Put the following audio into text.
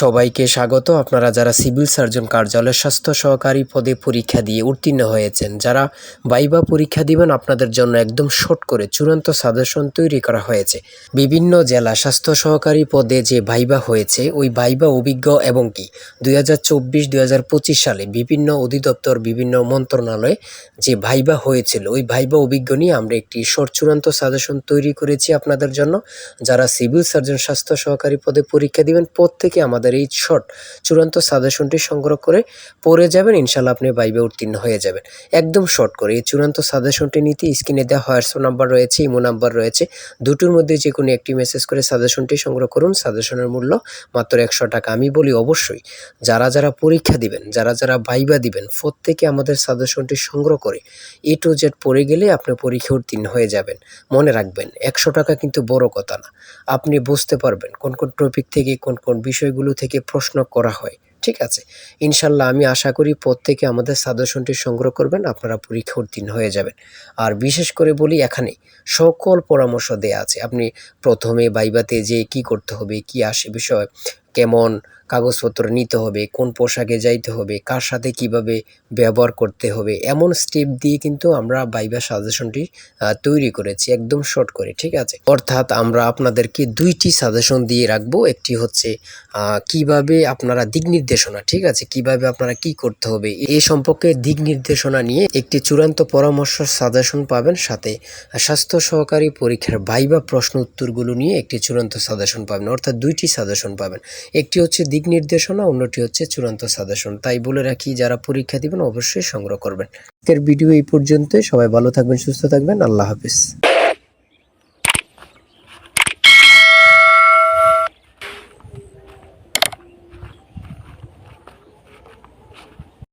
সবাইকে স্বাগত। আপনারা যারা সিভিল সার্জন কার্যালয়ের স্বাস্থ্য সহকারী পদে পরীক্ষা দিয়ে উত্তীর্ণ হয়েছেন, যারা ভাইভা পরীক্ষা দিবেন, আপনাদের জন্য একদম শর্ট করে চূড়ান্ত সাজেশন তৈরি করা হয়েছে। বিভিন্ন জেলা স্বাস্থ্য সহকারী পদে যে ভাইভা হয়েছে, ওই ভাইভা অভিজ্ঞ এবং কি 2024-2025 সালে বিভিন্ন অধিদপ্তর, বিভিন্ন মন্ত্রণালয়ে যে ভাইভা হয়েছিল, ওই ভাইভা অভিজ্ঞ নিয়ে আমরা একটি শর্ট চূড়ান্ত সাজেশন তৈরি করেছি আপনাদের জন্য। যারা সিভিল সার্জন স্বাস্থ্য সহকারী পদে পরীক্ষা দিবেন, প্রত্যেকে আমাদের এই শর্ট চূড়ান্ত সাজেশনটি সংগ্রহ করে পড়ে যাবেন, ইনশাল্লাহ আপনি ভাইভা উত্তীর্ণ হয়ে যাবেন। একদম শর্ট করে এই চূড়ান্ত সাজেশনটি নিতে স্ক্রিনে দেওয়া হোয়াটসঅ্যাপ নাম্বার রয়েছে, ইমো নাম্বার রয়েছে, দুটোর মধ্যে যে কোনো একটি মেসেজ করে সাজেশনটি সংগ্রহ করুন। সাজেশনের মূল্য মাত্র 100 টাকা। আমি বলি অবশ্যই যারা পরীক্ষা দিবেন, যারা ভাইভা দিবেন, প্রত্যেকে আমাদের সাজেশনটি সংগ্রহ করে A to Z পড়ে গেলে আপনি পরীক্ষা উত্তীর্ণ হয়ে যাবেন। মনে রাখবেন, 100 টাকা কিন্তু বড় কথা না। আপনি বুঝতে পারবেন কোন টপিক থেকে কোন বিষয়গুলো থেকে প্রশ্ন করা হয়। ঠিক আছে, ইনশাল্লাহ আমি আশা করি প্রত্যেকে আমাদের সাজেশনটি সংগ্রহ করবেন, আপনারা পরীক্ষা উত্তীর্ণ হয়ে যাবেন। আর বিশেষ করে বলি, এখানে সকল পরামর্শ দেয়া আছে। আপনি প্রথমে ভাইভাতে যে কি করতে হবে, কি আসে বিষয়, কেমন কাগজপত্র নিতে হবে, কোন পোশাকে যাইতে হবে, কার সাথে কিভাবে ব্যবহার করতে হবে, এমন স্টেপ দিয়ে কিন্তু আমরা ভাইভা সাজেশনটি তৈরি করেছি একদম শর্ট করে। ঠিক আছে, অর্থাৎ আমরা আপনাদেরকে দুইটি সাজেশন দিয়ে রাখবো। একটি হচ্ছে কিভাবে আপনারা দিক নির্দেশনা, ঠিক আছে, কিভাবে আপনারা কি করতে হবে এই সম্পর্কে দিক নির্দেশনা নিয়ে একটি চূড়ান্ত পরামর্শ সাজেশন পাবেন, সাথে স্বাস্থ্য সহকারী পরীক্ষার ভাইভা প্রশ্ন উত্তরগুলো নিয়ে একটি চূড়ান্ত সাজেশন পাবেন। অর্থাৎ দুইটি সাজেশন পাবেন, একটি হচ্ছে দিক নির্দেশনা, অন্যটি হচ্ছে চূড়ান্ত সাজেশন। তাই বলে রাখি, যারা পরীক্ষা দিবেন অবশ্যই সংগ্রহ করবেন। আজকের ভিডিও এই পর্যন্তই। সবাই ভালো থাকবেন, সুস্থ থাকবেন। আল্লাহ হাফেজ।